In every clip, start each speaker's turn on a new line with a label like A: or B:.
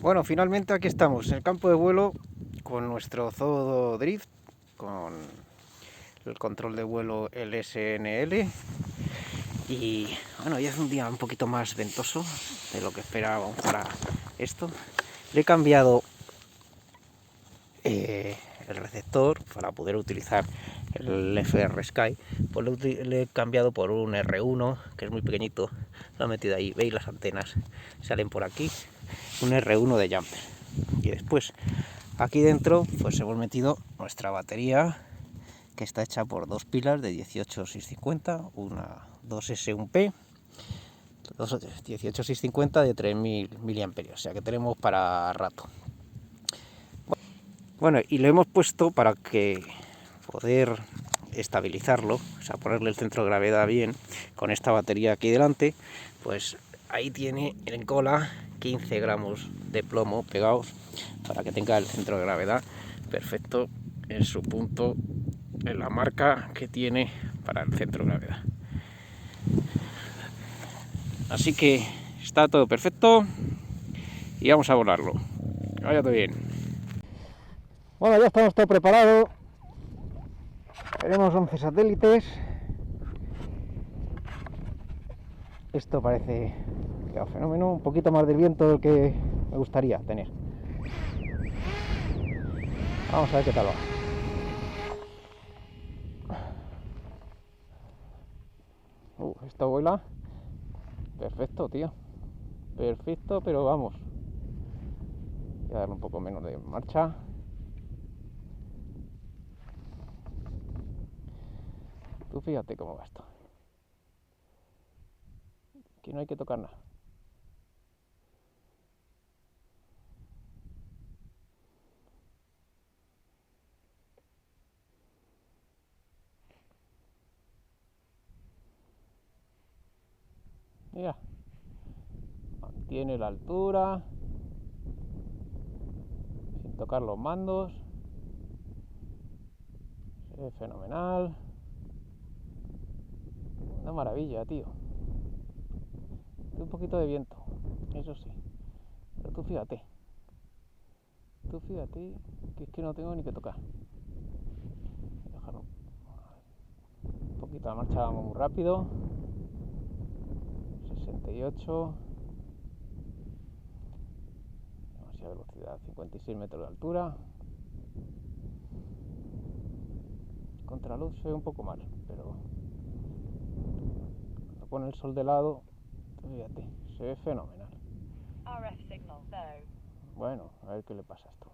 A: Bueno, finalmente aquí estamos en el campo de vuelo con nuestro Zodo Drift, con el control de vuelo LSNL. Y bueno, ya es un día un poquito más ventoso de lo que esperábamos para esto. Le he cambiado el receptor para poder utilizar el FR Sky, pues le he cambiado por un R1 que es muy pequeñito, lo he metido ahí, veis las antenas salen por aquí, un R1 de jumper. Y después aquí dentro pues hemos metido nuestra batería, que está hecha por dos pilas de 18650, una 2S1P 18650 de 3000 mAh, o sea que tenemos para rato. Bueno, y lo hemos puesto para que poder estabilizarlo, o sea, ponerle el centro de gravedad bien con esta batería aquí delante. Pues ahí tiene en cola 15 gramos de plomo pegados para que tenga el centro de gravedad perfecto en su punto, en la marca que tiene para el centro de gravedad. Así que está todo perfecto y vamos a volarlo. Vaya todo bien. Bueno, ya estamos todo preparado. Tenemos 11 satélites. Esto parece que va fenómeno, un poquito más del viento del que me gustaría tener. Vamos a ver qué tal va. Esto vuela perfecto, tío. Perfecto, pero vamos. Voy a darle un poco menos de marcha. Tú fíjate cómo va esto. Aquí no hay que tocar nada. Mira, mantiene la altura sin tocar los mandos. Se ve fenomenal. Una maravilla, tío. Un poquito de viento, eso sí. Pero tú fíjate que es que no tengo ni que tocar. Dejarlo un poquito la marcha, vamos muy rápido. 68. Demasiada velocidad, 56 metros de altura. Contraluz se ve un poco mal, pero cuando pone el sol de lado, fíjate, se ve fenomenal. Bueno, a ver qué le pasa a esto.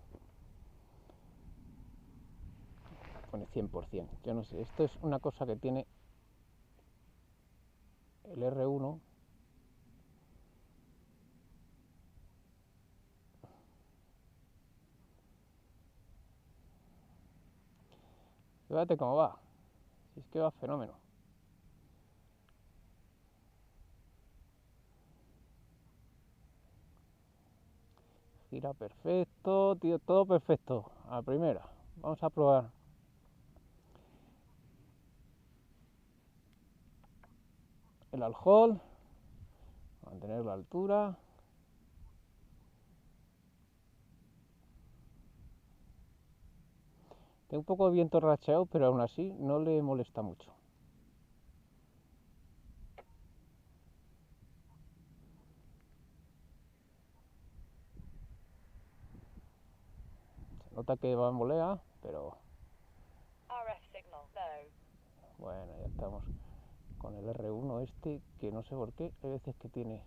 A: Pone 100%. Yo no sé, esto es una cosa que tiene el R1. Fíjate cómo va. Si es que va fenómeno. Gira perfecto, tío, todo perfecto. A la primera. Vamos a probar. El all-hold. Mantener la altura. Tengo un poco de viento racheado, pero aún así no le molesta mucho. Se nota que va en volea, pero bueno, ya estamos con el R1 este, que no sé por qué, hay veces que tiene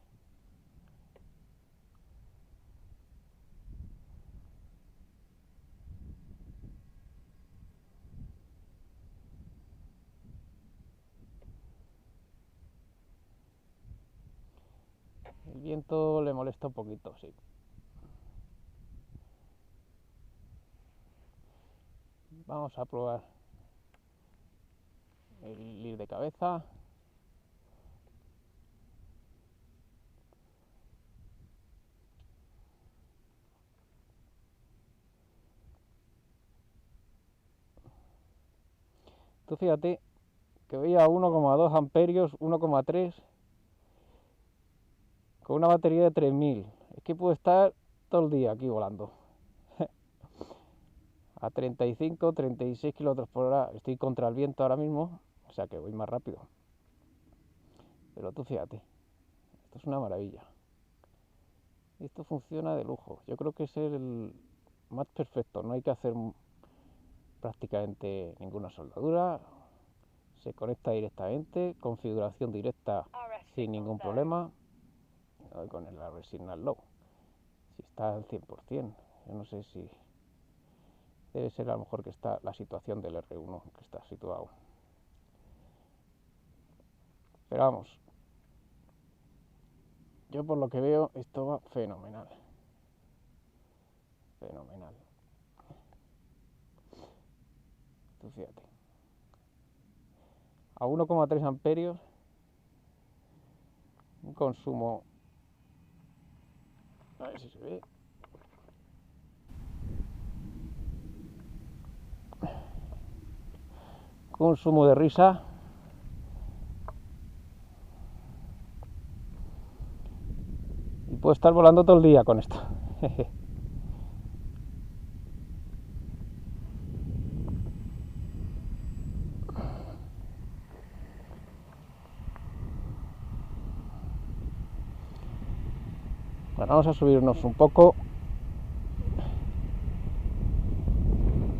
A: el viento, le molesta un poquito, sí. Vamos a probar el ir de cabeza. Tú fíjate que veía 1,2 amperios, 1,3 con una batería de 3000. Es que puede estar todo el día aquí volando. A 35, 36 kilómetros por hora. Estoy contra el viento ahora mismo, o sea que voy más rápido. Pero tú fíjate, esto es una maravilla. Esto funciona de lujo. Yo creo que es el más perfecto. No hay que hacer prácticamente ninguna soldadura. Se conecta directamente, configuración directa sin ningún problema. Con el RF Signal Low. Si está al 100%. Yo no sé si... Debe ser a lo mejor que está la situación del R1 que está situado. Pero vamos, yo por lo que veo esto va fenomenal. Fenomenal. Tú fíjate. A 1,3 amperios, un consumo, a ver si se ve, consumo de risa, y puedo estar volando todo el día con esto. Bueno, vamos a subirnos un poco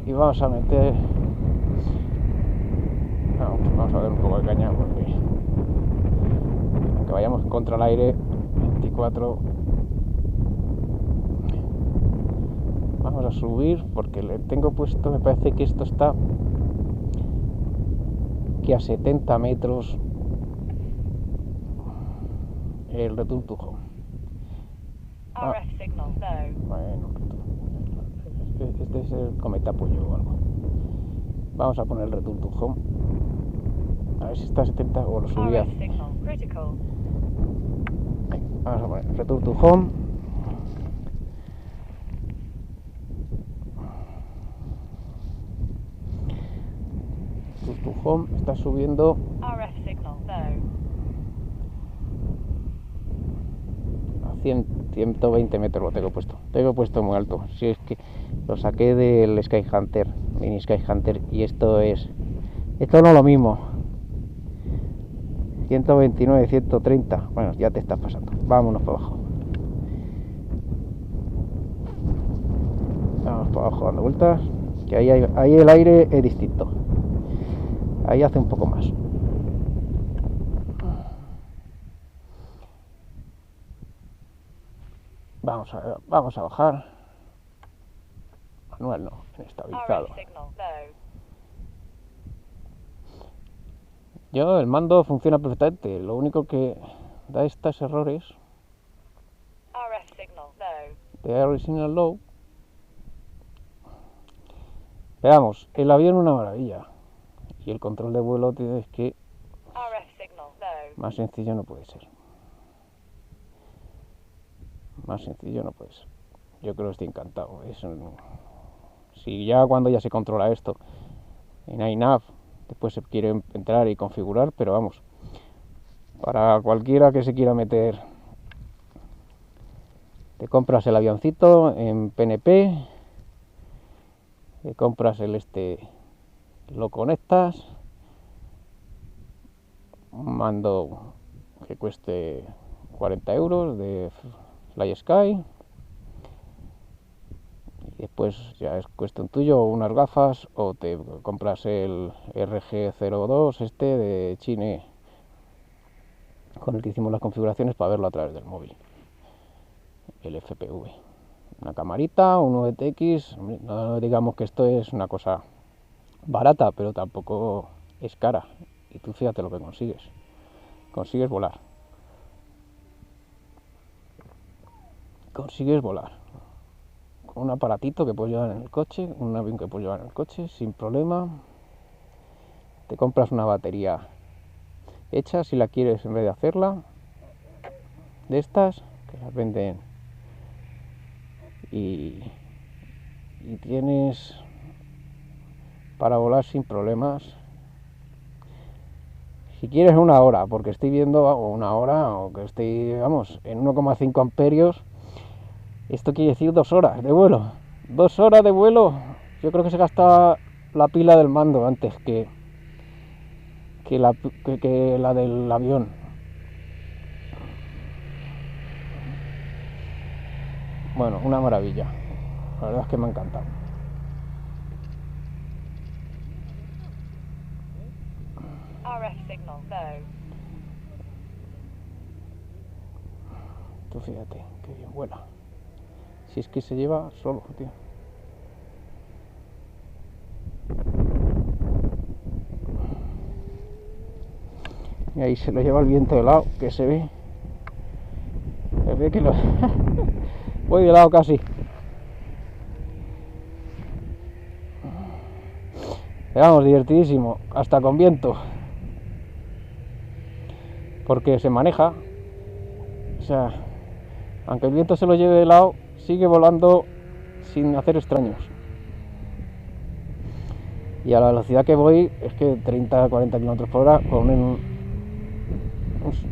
A: y vamos a meter, vamos a ver un poco de caña porque aunque vayamos contra el aire 24, vamos a subir porque le tengo puesto, me parece que esto está que a 70 metros el Return to Home.
B: RF signal low.
A: Bueno, este es el cometa pollo o algo. Vamos a poner el Return to Home. A ver si está a 70 o lo subía.
B: RF signal critical.
A: Vamos a poner Return to Home. Return to Home está subiendo
B: RF signal low.
A: a 120 metros lo tengo puesto. Tengo puesto muy alto. Si es que lo saqué del Sky Hunter, mini Sky Hunter, y esto no es lo mismo. 129, 130. Bueno, ya te estás pasando. Vámonos para abajo. Vamos para abajo dando vueltas. Que ahí el aire es distinto. Ahí hace un poco más. Vamos a bajar. Manual no, estabilizado.
B: RF signal low.
A: El mando funciona perfectamente. Lo único que da estos errores
B: RF signal low.
A: de RF Signal Low. Veamos, el avión es una maravilla. Y el control de vuelo es que
B: RF signal low.
A: más sencillo no puede ser. Más sencillo no puede ser. Yo creo que estoy encantado. Si ya cuando ya se controla esto en iNav, después se quiere entrar y configurar, pero vamos, para cualquiera que se quiera meter, te compras el avioncito en PNP, te compras lo conectas, un mando que cueste 40 euros de FlySky, y después ya es cuestión tuyo, o unas gafas, o te compras el RG02 de Chine, con el que hicimos las configuraciones para verlo a través del móvil, el FPV, una camarita, un VTX. No digamos que esto es una cosa barata, pero tampoco es cara, y tú fíjate lo que consigues volar, con un aparatito que puedes llevar en el coche, un avión que puedes llevar en el coche sin problema. Te compras una batería hecha, si la quieres, en vez de hacerla, de estas que las venden, y tienes para volar sin problemas. Si quieres una hora, porque estoy viendo, o una hora, o que estoy, vamos, en 1,5 amperios, Esto quiere decir 2 horas de vuelo. 2 horas de vuelo. Yo creo que se gasta la pila del mando antes que la del avión. Bueno, una maravilla. La verdad es que me ha encantado.
B: RF signal low.
A: Tú fíjate, qué bien vuela. Si es que se lleva solo, tío. Y ahí se lo lleva el viento de lado, que se ve. Se ve que lo... Voy de lado casi. Vamos, divertidísimo, hasta con viento. Porque se maneja. O sea, aunque el viento se lo lleve de lado, sigue volando sin hacer extraños. Y a la velocidad que voy, es que 30-40 km por hora, con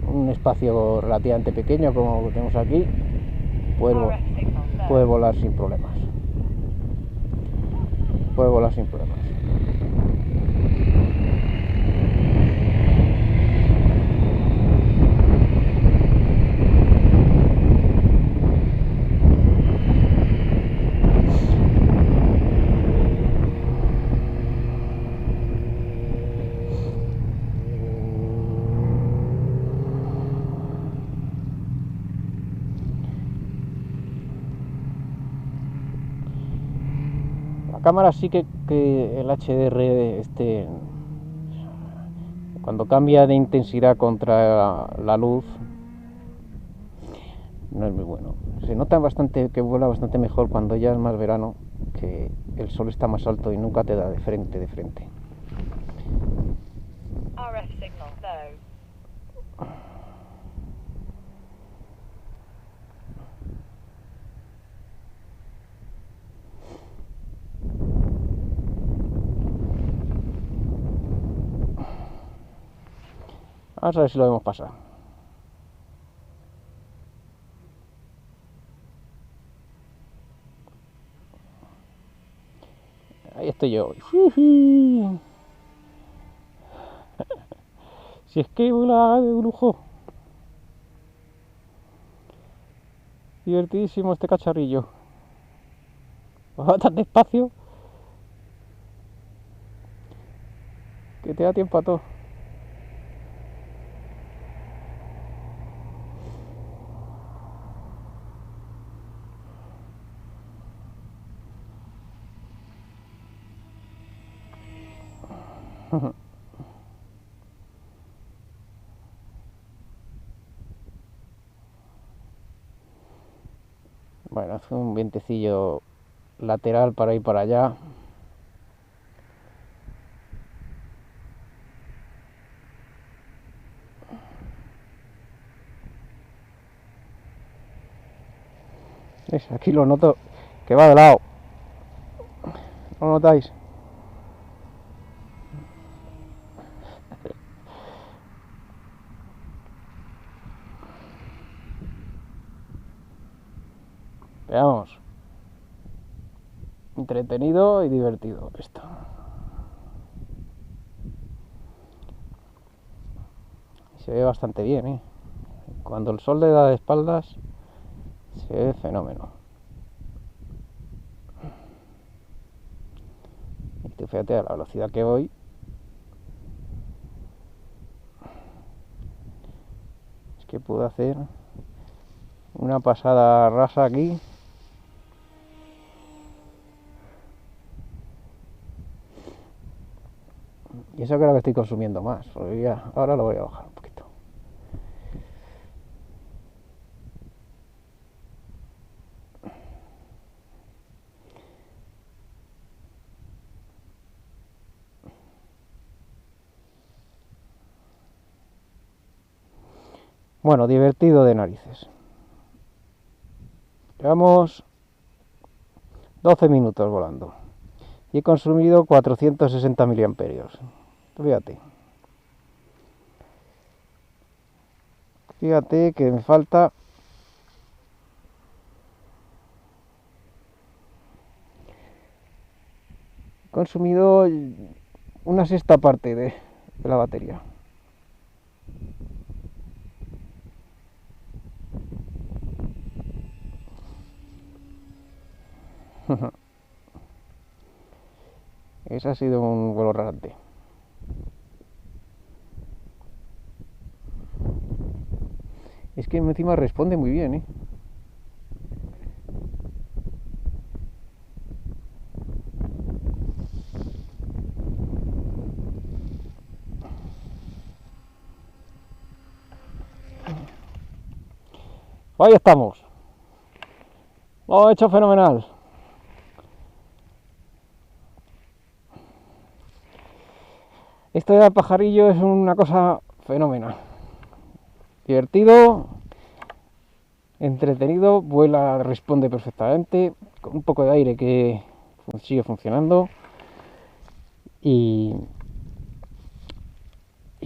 A: un espacio relativamente pequeño como lo tenemos aquí, puede volar sin problemas. Puede volar sin problemas. La cámara sí que el HDR cuando cambia de intensidad contra la luz no es muy bueno. Se nota bastante que vuela bastante mejor cuando ya es más verano, que el sol está más alto y nunca te da de frente.
B: RF signal low.
A: Vamos a ver si lo vemos pasar. Ahí estoy yo. Si es que vuela de lujo. Divertidísimo este cacharrillo. Va tan despacio que te da tiempo a todo. Bueno, hace un vientecillo lateral para ir para allá. ¿Ves? Aquí lo noto que va de lado. ¿No lo notáis? Veamos. Entretenido y divertido esto. Se ve bastante bien, ¿eh? Cuando el sol le da de espaldas, se ve fenómeno. Y tú fíjate a la velocidad que voy. Es que puedo hacer una pasada rasa aquí. Y eso creo que estoy consumiendo más, porque ya, ahora lo voy a bajar un poquito. Bueno, divertido de narices. Llevamos 12 minutos volando y he consumido 460 miliamperios. Fíjate. Fíjate que me falta consumido una sexta parte de la batería. Ese ha sido un vuelo rasante. Es que encima responde muy bien, ¿eh? Ahí estamos. Lo he hecho fenomenal. Esto de pajarillo es una cosa fenomenal. Divertido, entretenido, vuela, responde perfectamente, con un poco de aire que sigue funcionando. Y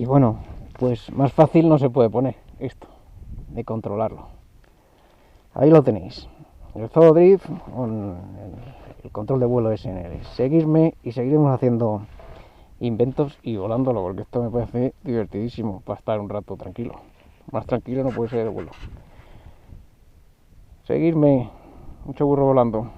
A: bueno, pues más fácil no se puede poner esto, de controlarlo. Ahí lo tenéis. El Zoo Drift con el control de vuelo SNL. Seguidme y seguiremos haciendo inventos y volándolo, porque esto me parece divertidísimo para estar un rato tranquilo. Más tranquilo no puede ser el vuelo. Seguidme, mucho burro volando.